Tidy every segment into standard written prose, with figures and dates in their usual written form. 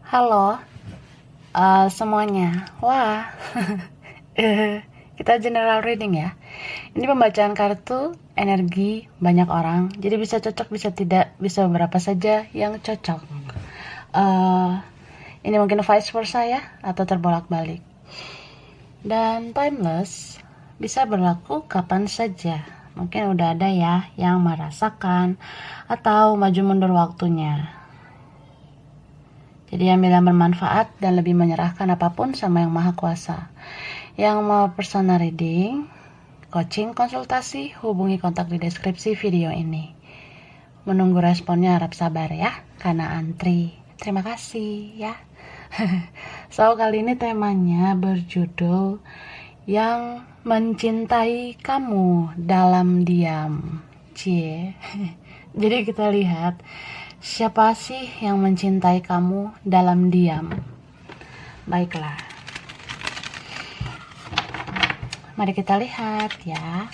Halo, semuanya. Wah, kita general reading ya. Ini pembacaan kartu energi banyak orang, jadi bisa cocok, bisa tidak, bisa beberapa saja yang cocok. Eh, ini mungkin vice versa ya, atau terbolak-balik. Dan timeless bisa berlaku kapan saja. Mungkin udah ada ya yang merasakan atau maju mundur waktunya. Jadi ambil yang bermanfaat dan lebih menyerahkan apapun sama yang maha kuasa. Yang mau personal reading, coaching, konsultasi, hubungi kontak di deskripsi video ini. Menunggu responnya, harap sabar ya, karena antri. Terima kasih ya. So kali ini temanya berjudul yang mencintai kamu dalam diam. Cie. Jadi kita lihat siapa sih yang mencintai kamu dalam diam. Baiklah, mari kita lihat ya.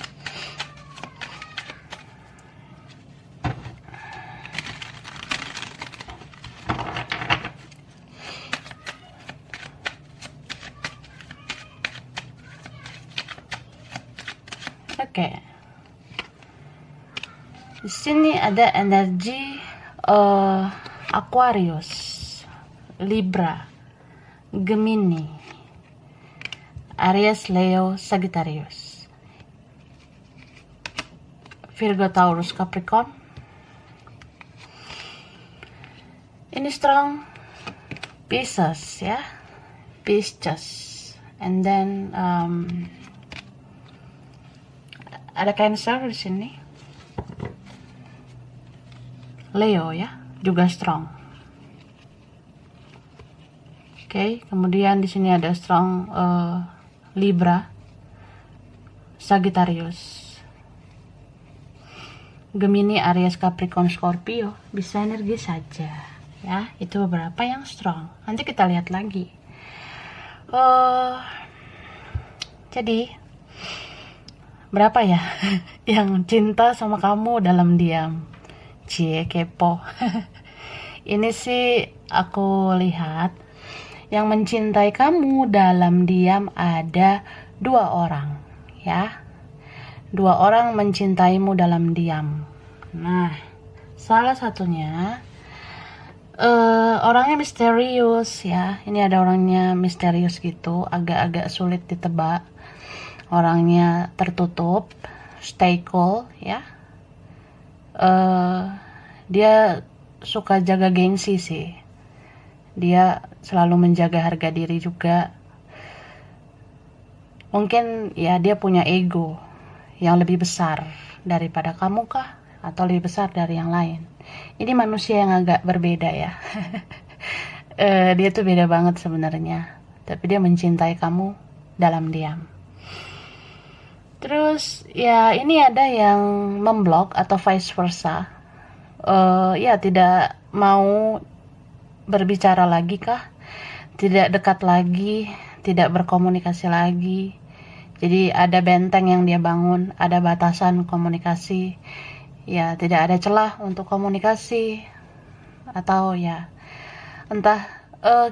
Oke. Di sini ada energi Aquarius, Libra, Gemini, Aries, Leo, Sagittarius, Virgo, Taurus, Capricorn. Ini strong Pisces ya, Pisces, and then ada Cancer di sini, Leo ya, juga strong. Oke, kemudian di sini ada strong Libra, Sagittarius, Gemini, Aries, Capricorn, Scorpio. Bisa energi saja ya, itu beberapa yang strong. Nanti kita lihat lagi. Jadi berapa ya yang cinta sama kamu dalam diam? Cie, kepo. Ini sih aku lihat yang mencintai kamu dalam diam ada 2 orang ya. 2 orang mencintaimu dalam diam. Nah, salah satunya orangnya misterius ya. Ini ada orangnya misterius gitu, agak-agak sulit ditebak. Orangnya tertutup, stay cool ya. Dia suka jaga gengsi sih. Dia selalu menjaga harga diri juga. Mungkin ya dia punya ego yang lebih besar daripada kamu kah? Atau lebih besar dari yang lain. Ini manusia yang agak berbeda ya. Dia tuh beda banget sebenarnya. Tapi dia mencintai kamu dalam diam. Terus ya ini ada yang memblok atau vice versa. Ya tidak mau berbicara lagi kah? Tidak dekat lagi, tidak berkomunikasi lagi. Jadi ada benteng yang dia bangun, ada batasan komunikasi. Ya tidak ada celah untuk komunikasi. Atau ya entah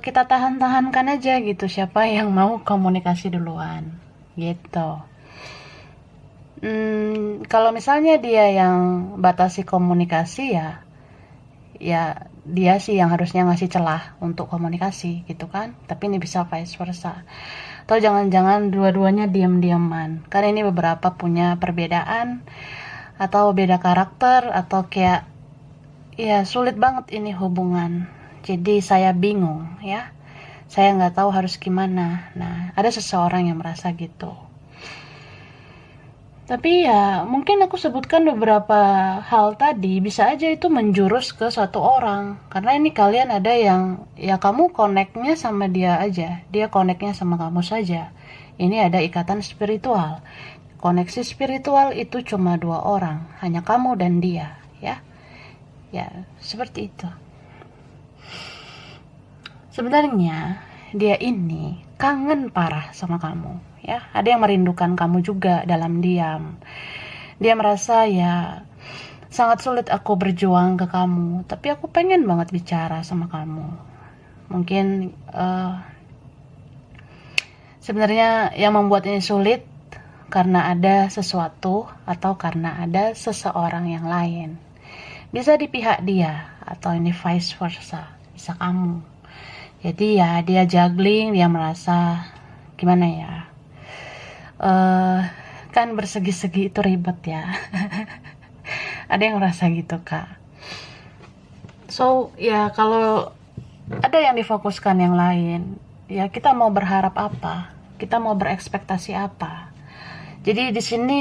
kita tahan-tahankan aja gitu, siapa yang mau komunikasi duluan gitu. Kalau misalnya dia yang batasi komunikasi ya dia sih yang harusnya ngasih celah untuk komunikasi gitu kan. Tapi ini bisa vice versa. Atau jangan-jangan dua-duanya diam-diaman. Karena ini beberapa punya perbedaan atau beda karakter, atau kayak ya sulit banget ini hubungan. Jadi saya bingung ya. Saya nggak tahu harus gimana. Nah, ada seseorang yang merasa gitu. Tapi ya mungkin aku sebutkan beberapa hal tadi bisa aja itu menjurus ke satu orang. Karena ini kalian ada yang ya kamu connect-nya sama dia aja, dia connect-nya sama kamu saja. Ini ada ikatan spiritual. Koneksi spiritual itu cuma 2 orang, hanya kamu dan dia ya. Ya, seperti itu. Sebenarnya dia ini kangen parah sama kamu ya. Ada yang merindukan kamu juga dalam diam. Dia merasa ya sangat sulit aku berjuang ke kamu, tapi aku pengen banget bicara sama kamu. Mungkin sebenarnya yang membuat ini sulit karena ada sesuatu atau karena ada seseorang yang lain. Bisa di pihak dia atau ini vice versa, bisa kamu. Jadi ya dia juggling, dia merasa gimana ya, kan bersegi-segi itu ribet ya. Ada yang merasa gitu kak. So ya kalau ada yang difokuskan yang lain, ya kita mau berharap apa, kita mau berekspektasi apa. Jadi di sini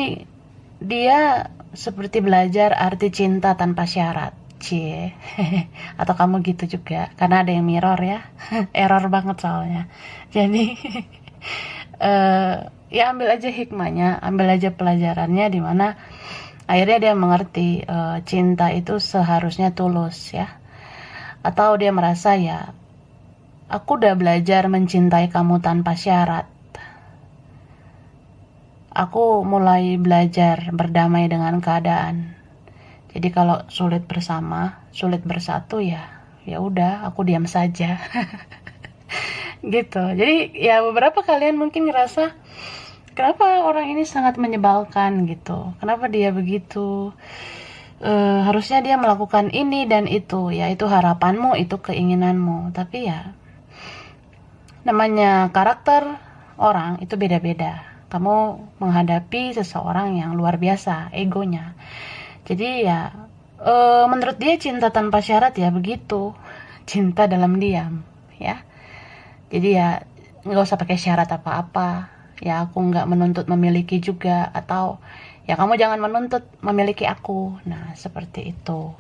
dia seperti belajar arti cinta tanpa syarat, cie. Atau kamu gitu juga, karena ada yang mirror ya. Error banget soalnya. Jadi ya ambil aja hikmahnya, ambil aja pelajarannya, dimana akhirnya dia mengerti cinta itu seharusnya tulus ya. Atau dia merasa ya, aku udah belajar mencintai kamu tanpa syarat. Aku mulai belajar berdamai dengan keadaan. Jadi kalau sulit bersama, sulit bersatu ya udah aku diam saja. Gitu. Jadi ya beberapa kalian mungkin ngerasa kenapa orang ini sangat menyebalkan gitu. Kenapa dia begitu? Harusnya dia melakukan ini dan itu, ya itu harapanmu, itu keinginanmu. Tapi ya namanya karakter orang itu beda-beda. Kamu menghadapi seseorang yang luar biasa egonya. Jadi ya menurut dia cinta tanpa syarat ya begitu, cinta dalam diam ya. Jadi ya nggak usah pakai syarat apa-apa. Ya aku nggak menuntut memiliki juga, atau ya kamu jangan menuntut memiliki aku. Nah seperti itu.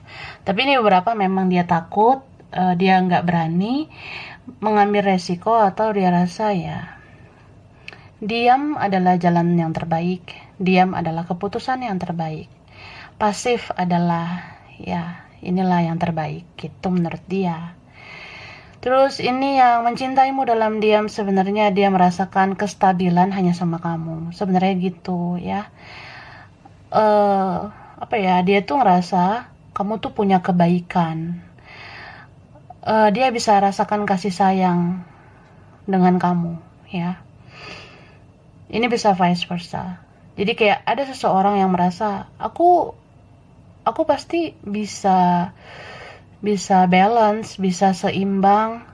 Tapi ini beberapa memang dia takut, dia nggak berani mengambil resiko, atau dia rasa ya diam adalah jalan yang terbaik, diam adalah keputusan yang terbaik, pasif adalah ya inilah yang terbaik gitu menurut dia. Terus ini yang mencintaimu dalam diam, sebenarnya dia merasakan kestabilan hanya sama kamu. Sebenarnya gitu ya. Apa ya, dia tuh ngerasa kamu tuh punya kebaikan. Dia bisa rasakan kasih sayang dengan kamu ya. Ini bisa vice versa. Jadi kayak ada seseorang yang merasa aku pasti bisa balance, bisa seimbang,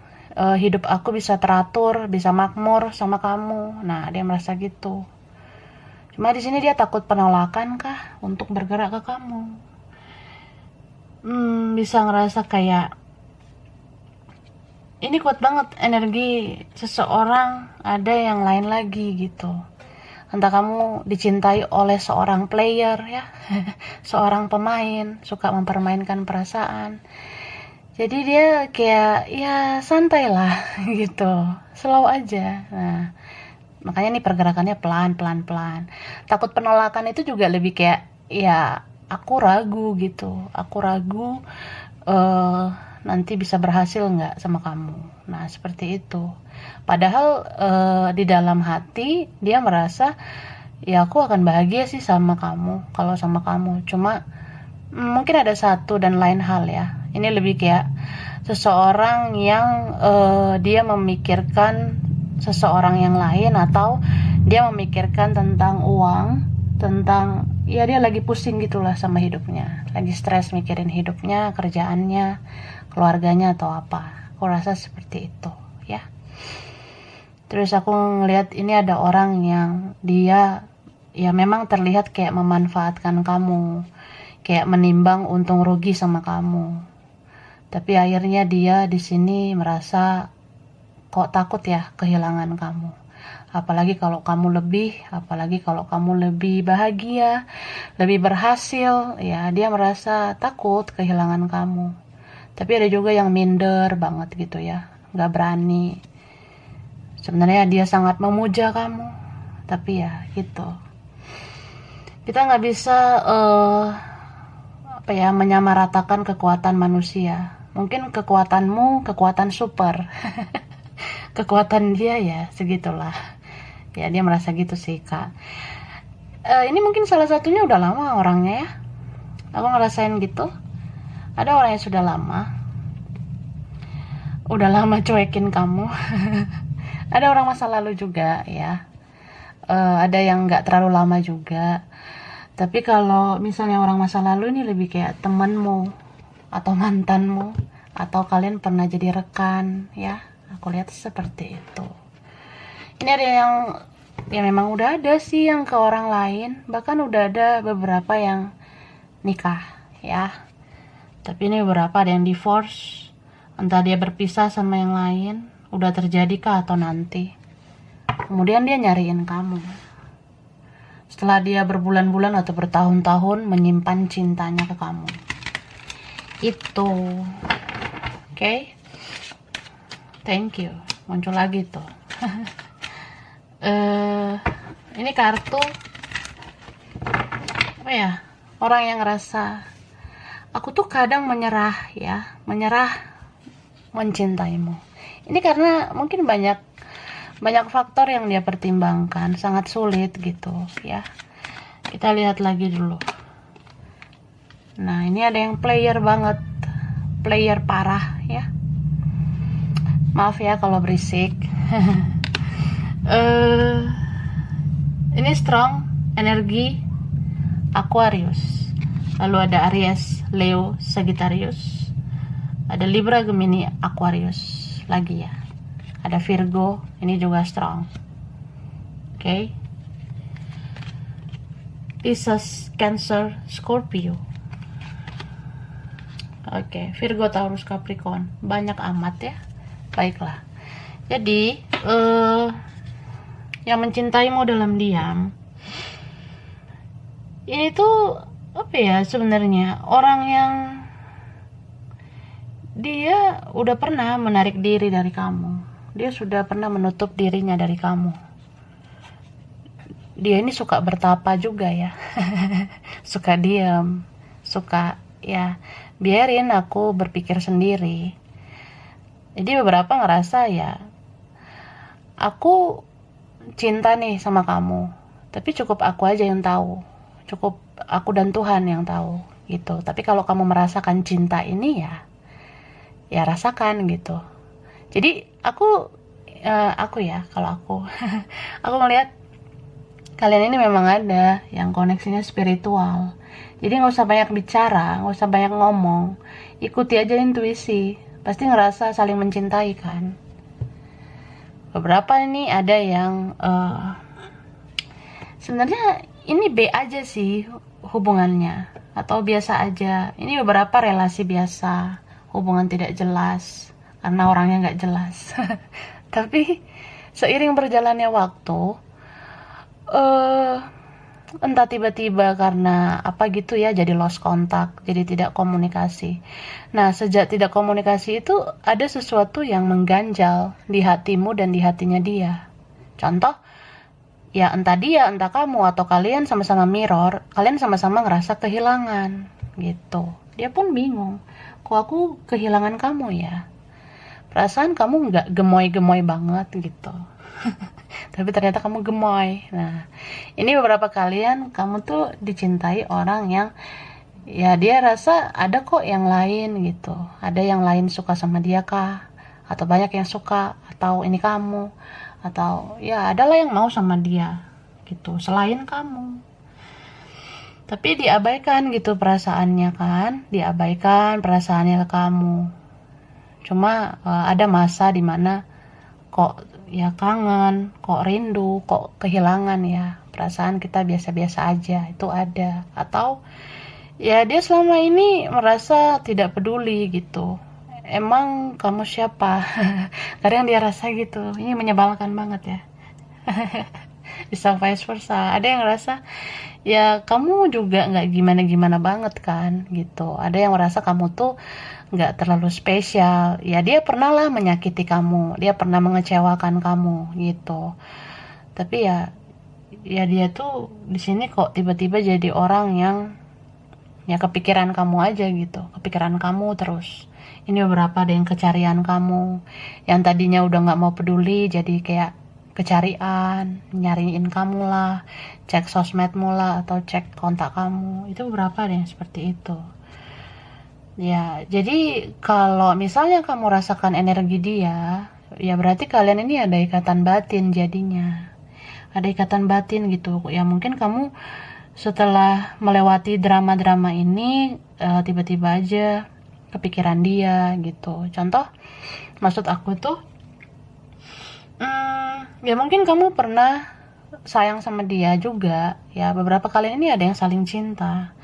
hidup aku bisa teratur, bisa makmur sama kamu. Nah, dia merasa gitu. Cuma di sini dia takut penolakan kah untuk bergerak ke kamu. Bisa ngerasa kayak ini kuat banget energi seseorang, ada yang lain lagi gitu. Entah kamu dicintai oleh seorang player ya, seorang pemain, suka mempermainkan perasaan. Jadi dia kayak ya santai lah gitu, slow aja. Nah, makanya nih pergerakannya pelan. Takut penolakan itu juga lebih kayak ya aku ragu gitu, aku ragu nanti bisa berhasil nggak sama kamu. Nah seperti itu. Padahal di dalam hati dia merasa ya aku akan bahagia sih sama kamu kalau sama kamu. Cuma mungkin ada satu dan lain hal ya. Ini lebih kayak seseorang yang dia memikirkan seseorang yang lain, atau dia memikirkan tentang uang, tentang ya dia lagi pusing gitulah sama hidupnya, lagi stres mikirin hidupnya, kerjaannya, keluarganya atau apa. Aku rasa seperti itu ya. Terus aku ngelihat ini ada orang yang dia ya memang terlihat kayak memanfaatkan kamu, kayak menimbang untung rugi sama kamu. Tapi akhirnya dia di sini merasa kok takut ya kehilangan kamu. Apalagi kalau kamu lebih bahagia, lebih berhasil, ya dia merasa takut kehilangan kamu. Tapi ada juga yang minder banget gitu ya, nggak berani. Sebenarnya dia sangat memuja kamu, tapi ya gitu. Kita nggak bisa menyamaratakan kekuatan manusia. Mungkin kekuatanmu kekuatan super, kekuatan dia ya segitulah. Ya dia merasa gitu sih kak. Ini mungkin salah satunya udah lama orangnya ya. Aku ngerasain gitu. Ada orang yang sudah lama udah lama cuekin kamu. Ada orang masa lalu juga ya. Ada yang nggak terlalu lama juga. Tapi kalau misalnya orang masa lalu ini lebih kayak temanmu atau mantanmu, atau kalian pernah jadi rekan ya. Aku lihat seperti itu. Ini ada yang ya memang udah ada sih yang ke orang lain, bahkan udah ada beberapa yang nikah ya. Tapi ini beberapa ada yang divorce, entah dia berpisah sama yang lain, udah terjadi kah atau nanti. Kemudian dia nyariin kamu. Setelah dia berbulan-bulan atau bertahun-tahun menyimpan cintanya ke kamu. Itu. Oke. Thank you. Muncul lagi tuh. Ini kartu apa ya? Orang yang ngerasa aku tuh kadang menyerah ya, menyerah mencintaimu. Ini karena mungkin banyak faktor yang dia pertimbangkan, sangat sulit gitu ya. Kita lihat lagi dulu. Nah, ini ada yang player banget, player parah ya. Maaf ya kalau berisik. Ini strong energi Aquarius, lalu ada Aries, Leo, Sagittarius, ada Libra, Gemini, Aquarius lagi ya, ada Virgo, ini juga strong. Oke. Pisces, Cancer, Scorpio. Oke, Virgo, Taurus, Capricorn, banyak amat ya. Baiklah. Jadi yang mencintaimu dalam diam ini tuh apa ya, sebenarnya orang yang dia udah pernah menarik diri dari kamu, dia sudah pernah menutup dirinya dari kamu. Dia ini suka bertapa juga ya. Suka diam, suka ya biarin aku berpikir sendiri. Jadi beberapa ngerasa ya, aku cinta nih sama kamu, tapi cukup aku aja yang tahu, cukup aku dan Tuhan yang tahu gitu. Tapi kalau kamu merasakan cinta ini ya rasakan gitu. Jadi aku ya, kalau aku aku melihat kalian ini memang ada yang koneksinya spiritual. Jadi nggak usah banyak bicara, nggak usah banyak ngomong, ikuti aja intuisi, pasti ngerasa saling mencintai kan. Beberapa ini ada yang sebenarnya ini B aja sih hubungannya, atau biasa aja. Ini beberapa relasi biasa, hubungan tidak jelas karena orangnya nggak jelas. Tapi seiring berjalannya waktu, entah tiba-tiba karena apa gitu ya, jadi lost kontak, jadi tidak komunikasi. Nah, sejak tidak komunikasi itu ada sesuatu yang mengganjal di hatimu dan di hatinya dia. Contoh, ya entah dia, entah kamu, atau kalian sama-sama mirror, kalian sama-sama ngerasa kehilangan gitu. Dia pun bingung, kok aku kehilangan kamu ya? Perasaan kamu nggak gemoy-gemoy banget gitu. Tapi ternyata kamu gemoy. Nah, ini beberapa kalian kamu tuh dicintai orang yang ya dia rasa ada kok yang lain gitu. Ada yang lain suka sama dia kah? Atau banyak yang suka, atau ini kamu, atau ya adalah yang mau sama dia gitu selain kamu. Tapi diabaikan gitu perasaannya kan, diabaikan perasaannya ke kamu. Cuma ada masa dimana kok ya kangen, kok rindu, kok kehilangan ya. Perasaan kita biasa-biasa aja, itu ada. Atau ya dia selama ini merasa tidak peduli gitu. Emang kamu siapa? Kadang dia rasa gitu. Ini menyebalkan banget ya. Bisa vice versa. Ada yang ngerasa ya kamu juga nggak gimana-gimana banget kan gitu. Ada yang merasa kamu tuh nggak terlalu spesial. Ya dia pernah lah menyakiti kamu, dia pernah mengecewakan kamu gitu. Tapi ya dia tuh di sini kok tiba-tiba jadi orang yang ya kepikiran kamu aja gitu, kepikiran kamu terus. Ini beberapa ada yang kecarian kamu, yang tadinya udah nggak mau peduli jadi kayak kecarian, nyariin kamu lah, cek sosmedmu lah, atau cek kontak kamu. Itu beberapa ada yang seperti itu. Ya, jadi kalau misalnya kamu rasakan energi dia, ya berarti kalian ini ada ikatan batin jadinya. Ada ikatan batin gitu. Ya mungkin kamu setelah melewati drama-drama ini tiba-tiba aja kepikiran dia gitu. Contoh, maksud aku tuh, ya mungkin kamu pernah sayang sama dia juga. Ya beberapa kali ini ada yang saling cinta.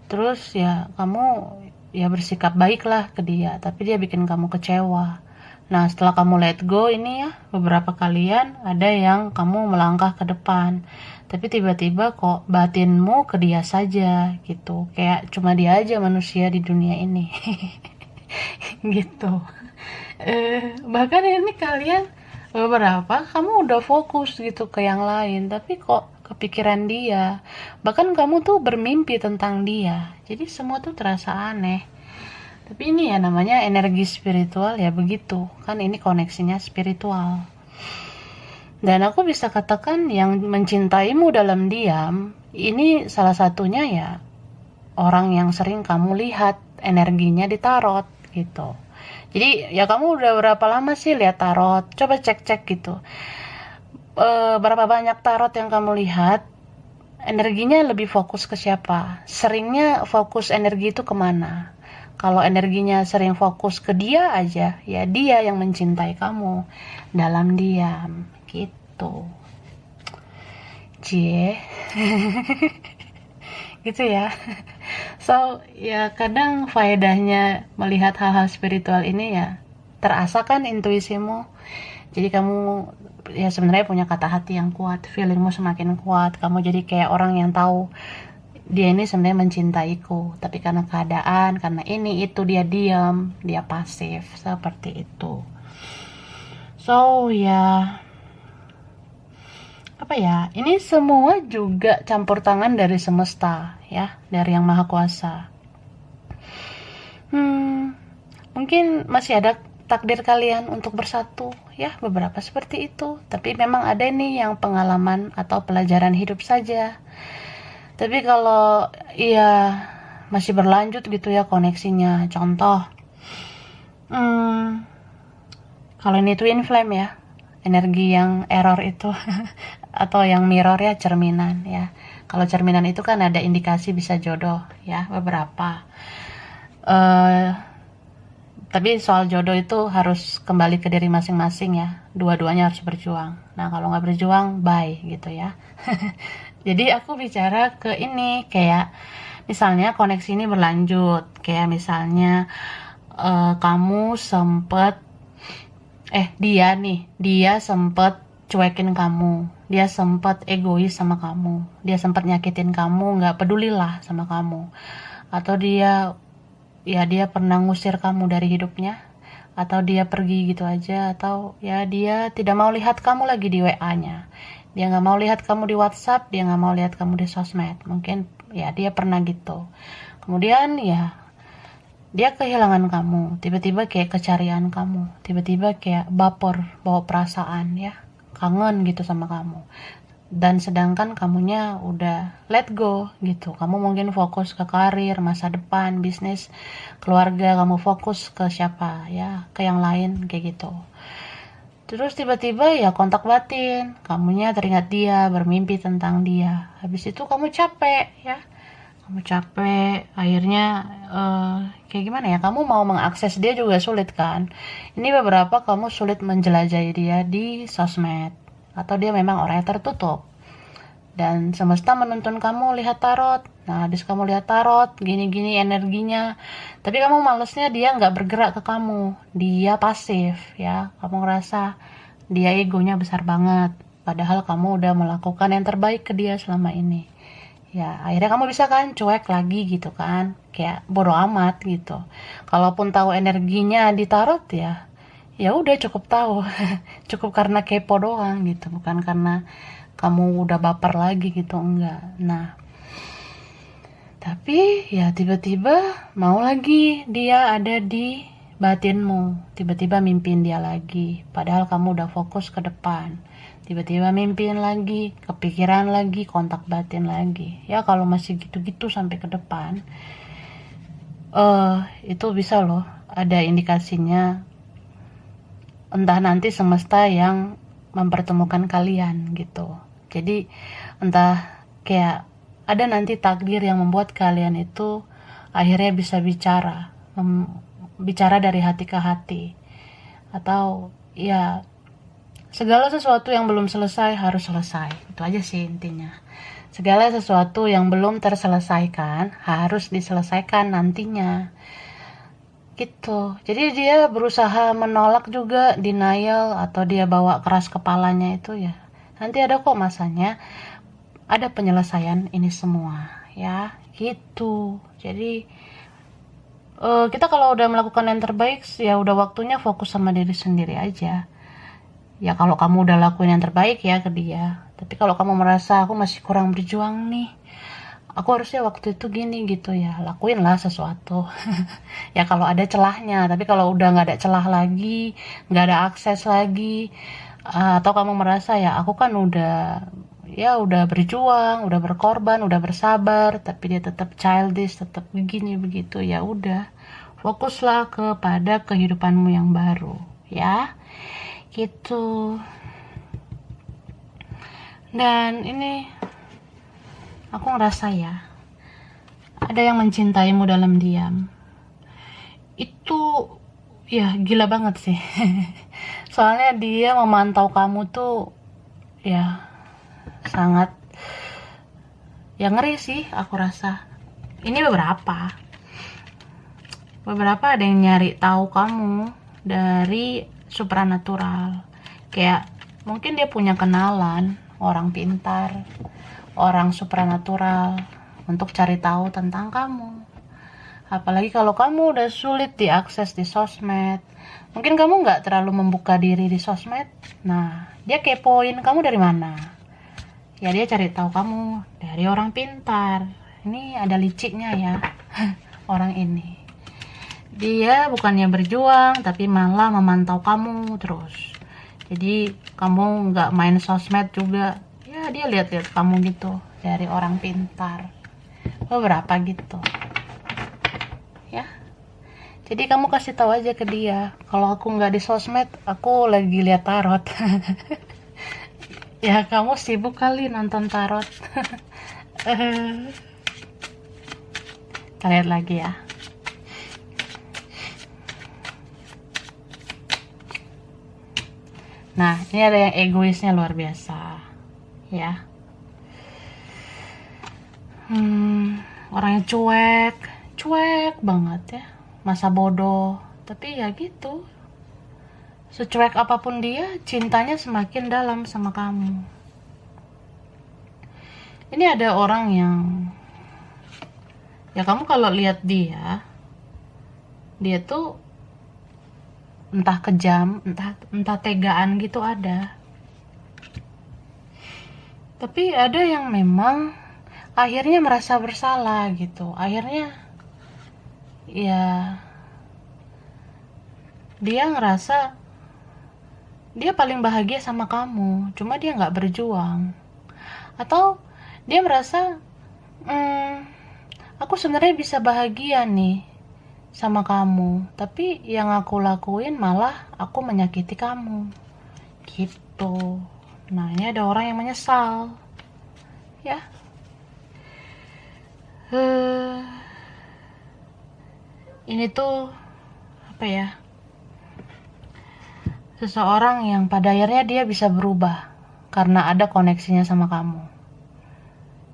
Terus ya kamu ya bersikap baiklah ke dia, tapi dia bikin kamu kecewa. Nah, setelah kamu let go ini ya, beberapa kalian ada yang kamu melangkah ke depan. Tapi tiba-tiba kok batinmu ke dia saja gitu. Kayak cuma dia aja manusia di dunia ini. Gitu. Bahkan ini kalian beberapa kamu udah fokus gitu ke yang lain, tapi kok kepikiran dia. Bahkan kamu tuh bermimpi tentang dia. Jadi semua tuh terasa aneh. Tapi ini ya namanya energi spiritual ya begitu. Kan ini koneksinya spiritual. Dan aku bisa katakan yang mencintaimu dalam diam, ini salah satunya ya orang yang sering kamu lihat energinya di tarot gitu. Jadi ya kamu udah berapa lama sih lihat tarot? Coba cek-cek gitu. Berapa banyak tarot yang kamu lihat? Energinya lebih fokus ke siapa? Seringnya fokus energi itu kemana? Kalau energinya sering fokus ke dia aja, ya dia yang mencintai kamu dalam diam, gitu. Cie, gitu ya. So, ya kadang faedahnya melihat hal-hal spiritual ini ya terasa kan intuisimu. Jadi kamu ya sebenarnya punya kata hati yang kuat, feelingmu semakin kuat. Kamu jadi kayak orang yang tahu dia ini sebenarnya mencintaiku, tapi karena keadaan, karena ini itu dia diam, dia pasif seperti itu. So ya apa ya? Ini semua juga campur tangan dari semesta ya, dari yang maha kuasa. Mungkin masih ada takdir kalian untuk bersatu ya, beberapa seperti itu. Tapi memang ada nih yang pengalaman atau pelajaran hidup saja. Tapi kalau ya masih berlanjut gitu ya koneksinya. Contoh, kalau ini twin flame ya, energi yang error itu atau yang mirror ya, cerminan ya. Kalau cerminan itu kan ada indikasi bisa jodoh ya, beberapa. Tapi soal jodoh itu harus kembali ke diri masing-masing ya. Dua-duanya harus berjuang. Nah kalau nggak berjuang, bye gitu ya. Jadi aku bicara ke ini kayak misalnya koneksi ini berlanjut. Kayak misalnya kamu sempet dia sempet cuekin kamu, dia sempet egois sama kamu, dia sempet nyakitin kamu, nggak pedulilah sama kamu, atau dia pernah ngusir kamu dari hidupnya, atau dia pergi gitu aja, atau ya dia tidak mau lihat kamu lagi di WA-nya, dia nggak mau lihat kamu di WhatsApp, dia nggak mau lihat kamu di sosmed, mungkin ya dia pernah gitu. Kemudian ya dia kehilangan kamu, tiba-tiba kayak kecarian kamu, tiba-tiba kayak bawa perasaan ya, kangen gitu sama kamu. Dan sedangkan kamunya udah let go gitu, kamu mungkin fokus ke karir, masa depan, bisnis, keluarga, kamu fokus ke siapa ya, ke yang lain kayak gitu. Terus tiba-tiba ya kontak batin, kamunya teringat dia, bermimpi tentang dia, habis itu kamu capek ya, kamu capek, akhirnya kayak gimana ya, kamu mau mengakses dia juga sulit kan. Ini beberapa kamu sulit menjelajahi dia di sosmed, atau dia memang orangnya tertutup dan semesta menuntun kamu lihat tarot. Nah habis kamu lihat tarot gini-gini energinya, tapi kamu malesnya dia nggak bergerak ke kamu, dia pasif ya, kamu ngerasa dia egonya besar banget, padahal kamu udah melakukan yang terbaik ke dia selama ini. Ya akhirnya kamu bisa kan cuek lagi gitu kan, kayak bodo amat gitu. Kalaupun tahu energinya di tarot ya udah cukup tahu. Cukup karena kepo doang gitu, bukan karena kamu udah baper lagi gitu, enggak. Nah tapi ya tiba-tiba mau lagi dia ada di batinmu, tiba-tiba mimpin dia lagi, padahal kamu udah fokus ke depan. Tiba-tiba mimpin lagi, kepikiran lagi, kontak batin lagi. Ya kalau masih gitu-gitu sampai ke depan, itu bisa loh ada indikasinya, entah nanti semesta yang mempertemukan kalian gitu. Jadi entah kayak ada nanti takdir yang membuat kalian itu akhirnya bisa bicara dari hati ke hati, atau ya segala sesuatu yang belum selesai harus selesai. Itu aja sih intinya. Segala sesuatu yang belum terselesaikan harus diselesaikan nantinya. Gitu. Jadi dia berusaha menolak juga, denial, atau dia bawa keras kepalanya itu ya. Nanti ada kok masanya, ada penyelesaian ini semua, ya. Gitu. Jadi kita kalau udah melakukan yang terbaik, ya udah waktunya fokus sama diri sendiri aja. Ya kalau kamu udah lakuin yang terbaik ya ke dia. Tapi kalau kamu merasa aku masih kurang berjuang nih, aku harusnya waktu itu gini gitu ya, lakuinlah sesuatu. Ya kalau ada celahnya, tapi kalau udah nggak ada celah lagi, nggak ada akses lagi, atau kamu merasa ya aku kan udah berjuang, udah berkorban, udah bersabar, tapi dia tetap childish, tetap begini begitu, ya udah, fokuslah kepada kehidupanmu yang baru, ya, gitu. Dan ini aku ngerasa ya, ada yang mencintaimu dalam diam. Itu ya gila banget sih. Soalnya dia memantau kamu tuh ya sangat, ya ngeri sih aku rasa. Ini beberapa ada yang nyari tahu kamu dari supranatural. Kayak mungkin dia punya kenalan orang pintar, orang supranatural, untuk cari tahu tentang kamu. Apalagi kalau kamu udah sulit diakses di sosmed, mungkin kamu nggak terlalu membuka diri di sosmed. Nah, dia kepoin kamu dari mana. Ya dia cari tahu kamu dari orang pintar. Ini ada liciknya ya. Orang ini, dia bukannya berjuang tapi malah memantau kamu terus. Jadi kamu nggak main sosmed juga, ya dia lihat-lihat kamu gitu dari orang pintar. Beberapa gitu ya. Jadi kamu kasih tahu aja ke dia, kalau aku nggak di sosmed, aku lagi lihat tarot. Ya kamu sibuk kali nonton tarot. Kita lihat lagi ya. Nah, ini ada yang egoisnya luar biasa, ya. Orangnya cuek banget ya, masa bodoh. Tapi ya gitu, secuek apapun dia, cintanya semakin dalam sama kamu. Ini ada orang yang, ya kamu kalau lihat dia tuh entah kejam, entah tegaan gitu ada. Tapi ada yang memang akhirnya merasa bersalah gitu. Akhirnya ya dia ngerasa dia paling bahagia sama kamu, cuma dia nggak berjuang. Atau dia merasa, aku sebenarnya bisa bahagia nih sama kamu, tapi yang aku lakuin malah aku menyakiti kamu gitu. Nah, ini ada orang yang menyesal ya. Ini tuh apa ya, seseorang yang pada akhirnya dia bisa berubah karena ada koneksinya sama kamu.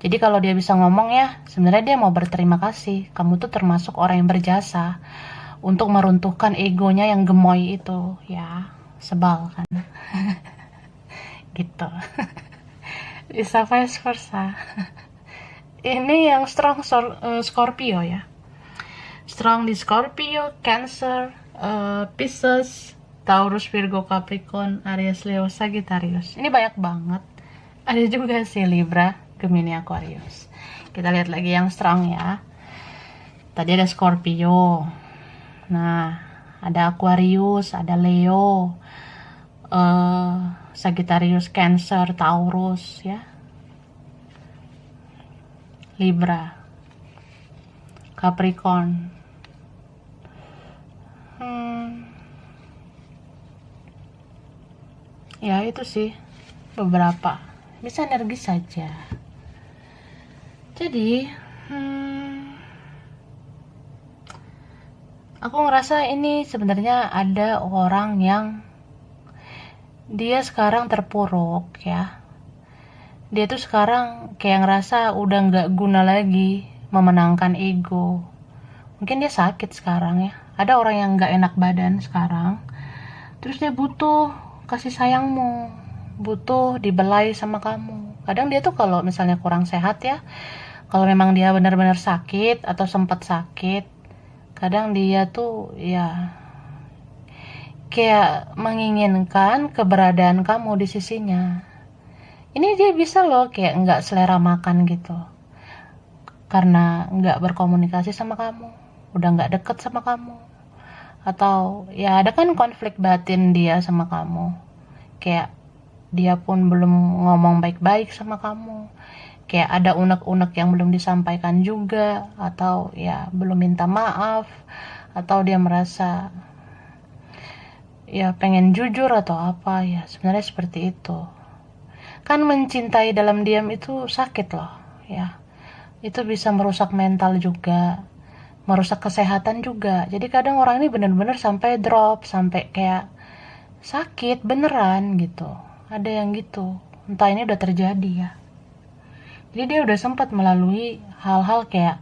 Jadi kalau dia bisa ngomong ya, sebenarnya dia mau berterima kasih. Kamu tuh termasuk orang yang berjasa untuk meruntuhkan egonya yang gemoy itu, ya. Sebal kan. Gitu. Bisa vice versa. Ini yang strong Scorpio ya. Strong di Scorpio, Cancer, Pisces, Taurus, Virgo, Capricorn, Aries, Leo, Sagittarius. Ini banyak banget. Ada juga sih Libra, Gemini, Aquarius. Kita lihat lagi yang strong ya. Tadi ada Scorpio. Nah, ada Aquarius, ada Leo, Sagittarius, Cancer, Taurus ya. Libra, Capricorn, Ya itu sih beberapa, bisa energi saja. Jadi aku ngerasa ini sebenarnya ada orang yang dia sekarang terpuruk ya. Dia tuh sekarang kayak ngerasa udah nggak guna lagi memenangkan ego. Mungkin dia sakit sekarang ya. Ada orang yang nggak enak badan sekarang. Terus dia butuh kasih sayangmu, butuh dibelai sama kamu. Kadang dia tuh kalau misalnya kurang sehat ya, kalau memang dia benar-benar sakit atau sempat sakit, kadang dia tuh ya kayak menginginkan keberadaan kamu di sisinya. Ini dia bisa loh kayak nggak selera makan gitu, karena nggak berkomunikasi sama kamu, udah nggak deket sama kamu. Atau ya ada kan konflik batin dia sama kamu, kayak dia pun belum ngomong baik-baik sama kamu, kayak ada unek-unek yang belum disampaikan juga, atau ya belum minta maaf, atau dia merasa ya pengen jujur atau apa ya, sebenarnya seperti itu. Kan mencintai dalam diam itu sakit loh ya, itu bisa merusak mental juga, merusak kesehatan juga. Jadi kadang orang ini benar-benar sampai drop, sampai kayak sakit beneran gitu. Ada yang gitu, entah ini udah terjadi ya. Jadi dia udah sempat melalui hal-hal kayak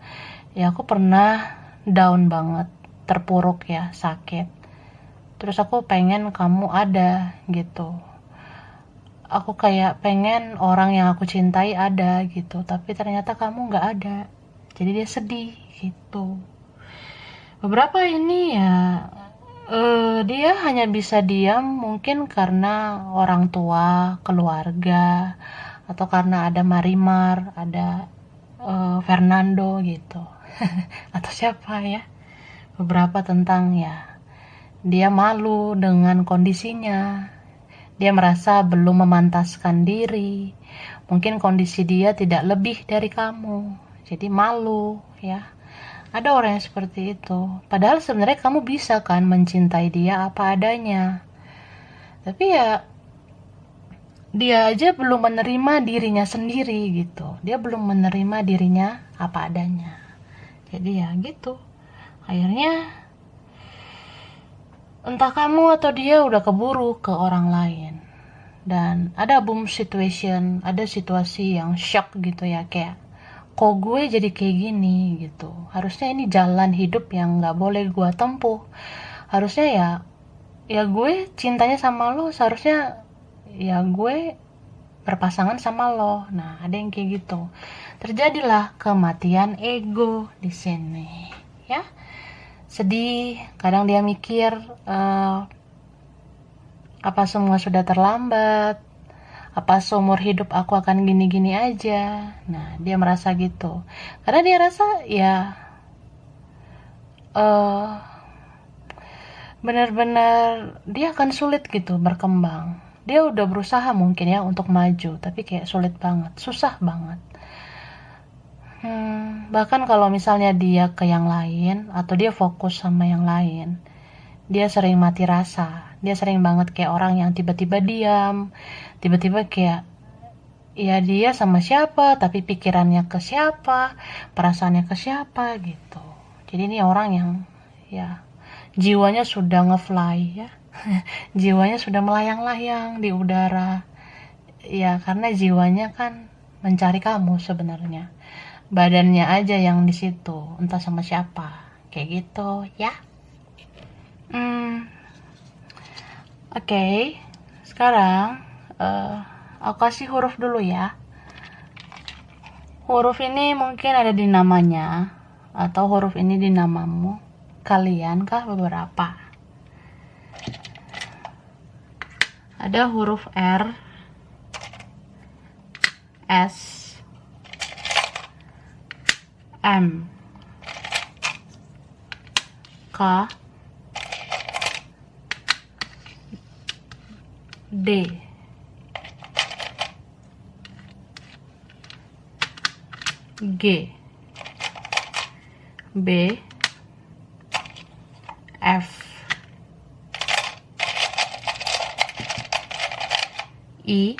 ya aku pernah down banget, terpuruk ya, sakit. Terus aku pengen kamu ada gitu. Aku kayak pengen orang yang aku cintai ada gitu, tapi ternyata kamu nggak ada. Jadi dia sedih gitu. Beberapa ini ya dia hanya bisa diam mungkin karena orang tua, keluarga, atau karena ada Marimar, ada Fernando gitu. Atau siapa ya. Beberapa tentang ya dia malu dengan kondisinya. Dia merasa belum memantaskan diri. Mungkin kondisi dia tidak lebih dari kamu. Jadi malu ya. Ada orang yang seperti itu. Padahal sebenarnya kamu bisa kan mencintai dia apa adanya. Tapi ya dia aja belum menerima dirinya sendiri gitu. Dia belum menerima dirinya apa adanya. Jadi ya gitu. Akhirnya entah kamu atau dia udah keburu ke orang lain. Dan ada boom situation, ada situasi yang shock gitu ya, kayak kok gue jadi kayak gini gitu. Harusnya ini jalan hidup yang gak boleh gue tempuh. Harusnya ya gue cintanya sama lo, seharusnya ya gue berpasangan sama lo. Nah, ada yang kayak gitu. Terjadilah kematian ego di sini, ya. Sedih, kadang dia mikir apa semua sudah terlambat, apa seumur hidup aku akan gini-gini aja. Nah, dia merasa gitu karena dia rasa ya benar-benar dia akan sulit gitu berkembang. Dia udah berusaha mungkin ya untuk maju, tapi kayak sulit banget, susah banget. Bahkan kalau misalnya dia ke yang lain atau dia fokus sama yang lain, dia sering mati rasa. Dia sering banget kayak orang yang tiba-tiba diam, tiba-tiba kayak ya dia sama siapa, tapi pikirannya ke siapa, perasaannya ke siapa gitu. Jadi ini orang yang ya jiwanya sudah ngefly ya. Jiwanya sudah melayang-layang di udara. Ya karena jiwanya kan mencari kamu sebenarnya. Badannya aja yang di situ, entah sama siapa. Kayak gitu ya. Oke. Sekarang aku kasih huruf dulu ya. Huruf ini mungkin ada di namanya, atau huruf ini di namamu. Kalian kah beberapa? Ada huruf R, S, M, K, D, G, B, F, I,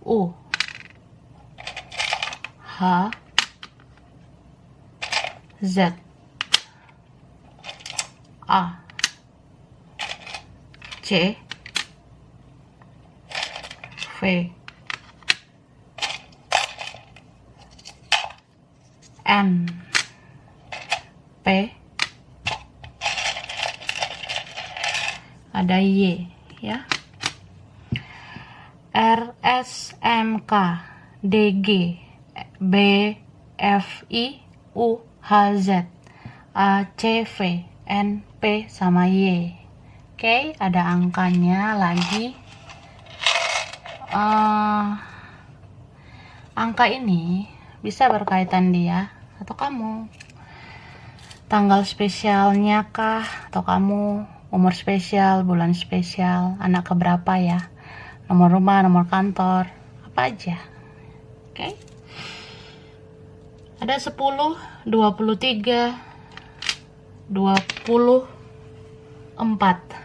U, H, Z, A, C, V, N, P, ada Y ya, R, S, M, K, D, G, B, F, I, U, H, Z, A, C, V, N, P, sama Y. Oke, ada angkanya lagi. Angka ini bisa berkaitan dia atau kamu. Tanggal spesialnya kah, atau kamu, umur spesial, bulan spesial, anak keberapa ya, nomor rumah, nomor kantor, apa aja. Oke. Ada 10, 23, 24.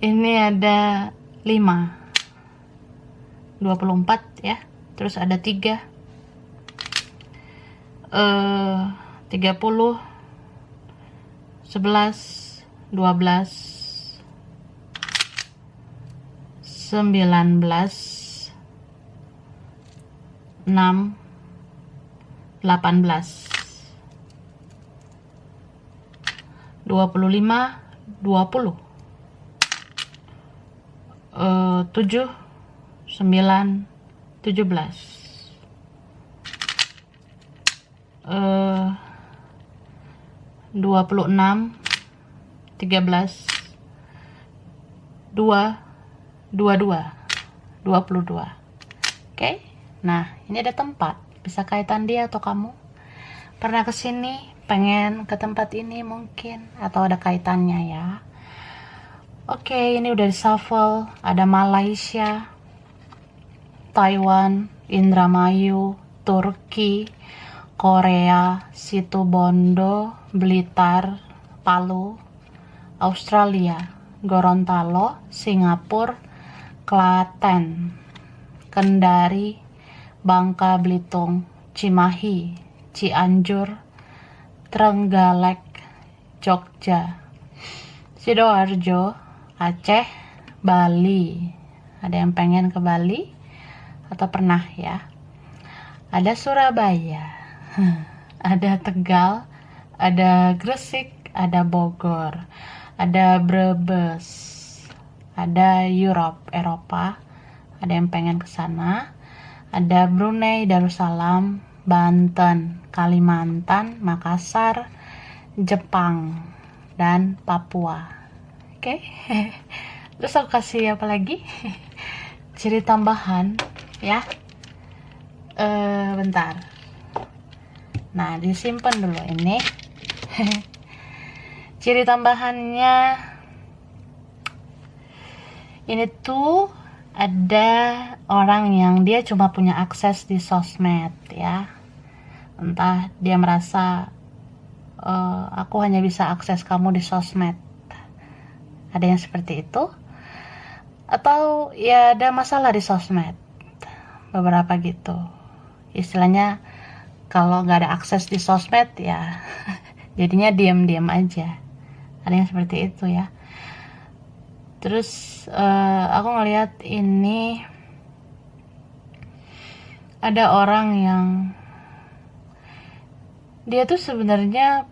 Ini ada 5, 24 ya. Terus ada 3, 30, 11, 12, 19, 6, 18, 25, 20, 7, 9, 17, 26, 13, 2, 22, 22. Oke. Nah, ini ada tempat. Bisa kaitan dia atau kamu. Pernah kesini, pengen ke tempat ini mungkin, atau ada kaitannya ya. Oke, ini udah di shuffle. Ada Malaysia, Taiwan, Indramayu, Turki, Korea, Situbondo, Blitar, Palu, Australia, Gorontalo, Singapura, Klaten, Kendari, Bangka Belitung, Cimahi, Cianjur, Trenggalek, Jogja, Sidoarjo, Aceh, Bali. Ada yang pengen ke Bali atau pernah ya? Ada Surabaya, ada Tegal, ada Gresik, ada Bogor, ada Brebes, ada Eropa, ada yang pengen ke sana. Ada Brunei Darussalam, Banten, Kalimantan, Makassar, Jepang, dan Papua. Oke. Terus aku kasih apa lagi? Ciri tambahan ya. Bentar. Nah, disimpan dulu ini. Ciri tambahannya ini tuh ada orang yang dia cuma punya akses di sosmed ya. Entah dia merasa aku hanya bisa akses kamu di sosmed. Ada yang seperti itu. Atau ya ada masalah di sosmed. Beberapa gitu. Istilahnya kalau nggak ada akses di sosmed ya jadinya diam-diam aja. Ada yang seperti itu ya. Terus aku ngelihat ini ada orang yang dia tuh sebenarnya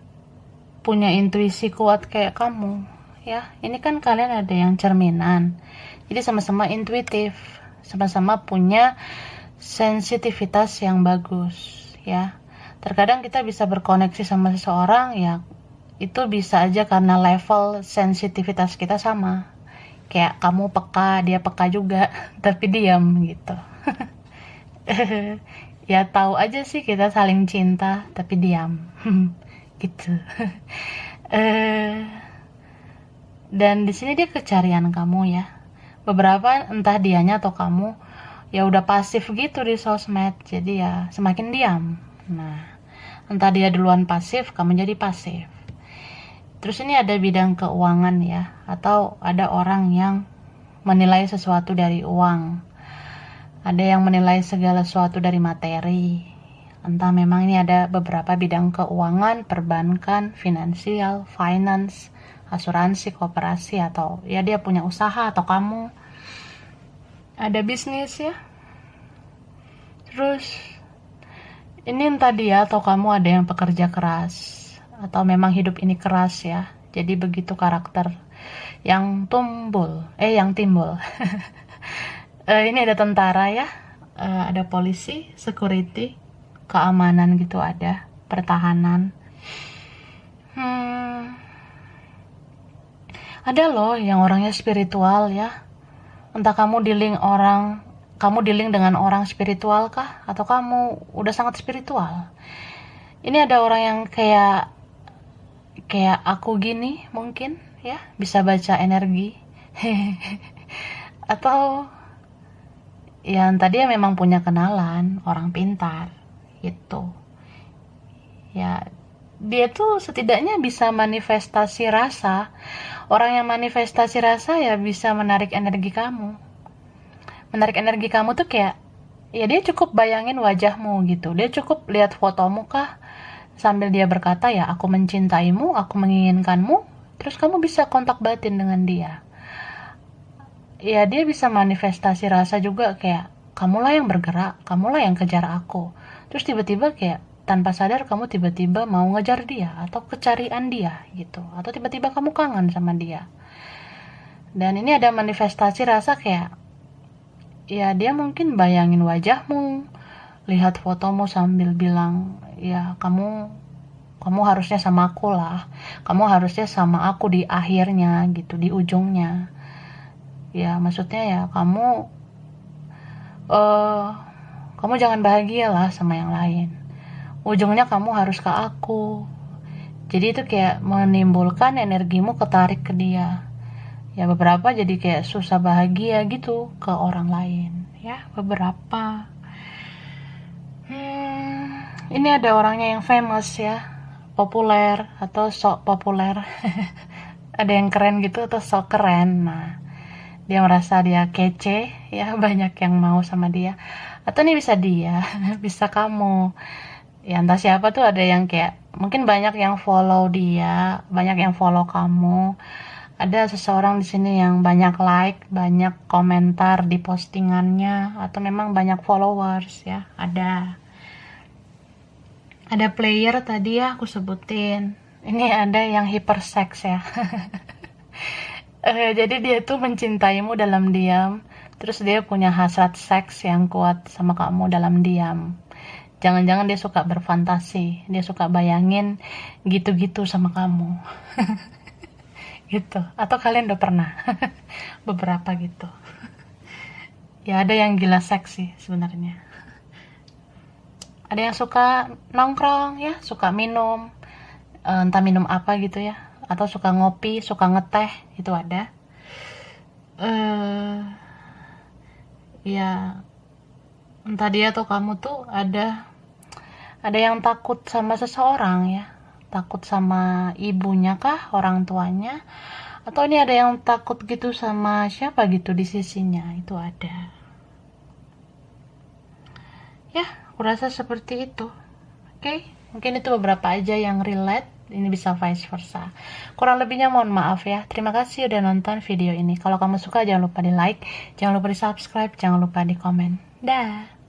punya intuisi kuat kayak kamu ya. Ini kan kalian ada yang cerminan, jadi sama-sama intuitif, sama-sama punya sensitivitas yang bagus ya. Terkadang kita bisa berkoneksi sama seseorang ya, itu bisa aja karena level sensitivitas kita sama. Kayak kamu peka, dia peka juga, tapi diam gitu. Ya tahu aja sih kita saling cinta, tapi diam. Gitu. Dan di sini dia kecarian kamu ya. Beberapa entah dianya atau kamu ya udah pasif gitu di sosmed, jadi ya semakin diam. Nah, entah dia duluan pasif, kamu jadi pasif. Terus ini ada bidang keuangan ya, atau ada orang yang menilai sesuatu dari uang. Ada yang menilai segala sesuatu dari materi. Entah memang ini ada beberapa bidang keuangan, perbankan, finansial, finance, asuransi, koperasi, atau ya dia punya usaha, atau kamu ada bisnis ya. Terus ini entah dia atau kamu ada yang pekerja keras, atau memang hidup ini keras ya. Jadi begitu karakter yang timbul. Ini ada tentara ya, ada polisi, security, keamanan gitu, ada pertahanan. Ada loh yang orangnya spiritual ya. Entah kamu dealing dengan orang spiritual kah, atau kamu udah sangat spiritual. Ini ada orang yang kayak aku gini mungkin ya, bisa baca energi. Atau yang tadi memang punya kenalan orang pintar gitu ya, dia tuh setidaknya bisa manifestasi rasa. Orang yang manifestasi rasa ya bisa menarik energi kamu tuh kayak ya, dia cukup bayangin wajahmu gitu, dia cukup lihat fotomu kah, sambil dia berkata ya, aku mencintaimu, aku menginginkanmu, terus kamu bisa kontak batin dengan dia. Ya dia bisa manifestasi rasa juga, kayak kamulah yang bergerak, kamulah yang kejar aku. Terus tiba-tiba kayak tanpa sadar kamu tiba-tiba mau ngejar dia, atau kecarian dia gitu, atau tiba-tiba kamu kangen sama dia. Dan ini ada manifestasi rasa kayak ya, dia mungkin bayangin wajahmu, lihat fotomu sambil bilang ya, kamu harusnya sama aku lah, kamu harusnya sama aku di akhirnya gitu, di ujungnya. Ya maksudnya ya, kamu jangan bahagia lah sama yang lain, ujungnya kamu harus ke aku. Jadi itu kayak menimbulkan energimu ketarik ke dia. Ya beberapa jadi kayak susah bahagia gitu ke orang lain ya, beberapa. Ini ada orangnya yang famous ya, populer atau sok populer. Ada yang keren gitu atau sok keren. Nah, dia merasa dia kece ya, banyak yang mau sama dia. Atau ini bisa dia, bisa kamu ya, entah siapa tuh. Ada yang kayak mungkin banyak yang follow dia, banyak yang follow kamu. Ada seseorang di sini yang banyak like, banyak komentar di postingannya, atau memang banyak followers ya. Ada player tadi ya aku sebutin. Ini ada yang hypersex ya. Jadi dia tuh mencintaimu dalam diam, terus dia punya hasrat seks yang kuat sama kamu dalam diam. Jangan-jangan dia suka berfantasi, dia suka bayangin gitu-gitu sama kamu. Gitu. Atau kalian udah pernah beberapa gitu. Ya ada yang gila seks sih sebenarnya. Ada yang suka nongkrong ya, suka minum, entah minum apa gitu ya, atau suka ngopi, suka ngeteh, itu ada. Ya entah dia atau kamu tuh ada yang takut sama seseorang ya, takut sama ibunya kah, orang tuanya, atau ini ada yang takut gitu sama siapa gitu di sisinya, itu ada. Ya, aku rasa seperti itu. Oke, mungkin itu beberapa aja yang relate. Ini bisa vice versa. Kurang lebihnya mohon maaf ya. Terima kasih udah nonton video ini. Kalau kamu suka jangan lupa di like, jangan lupa di subscribe, jangan lupa di komen. Dah.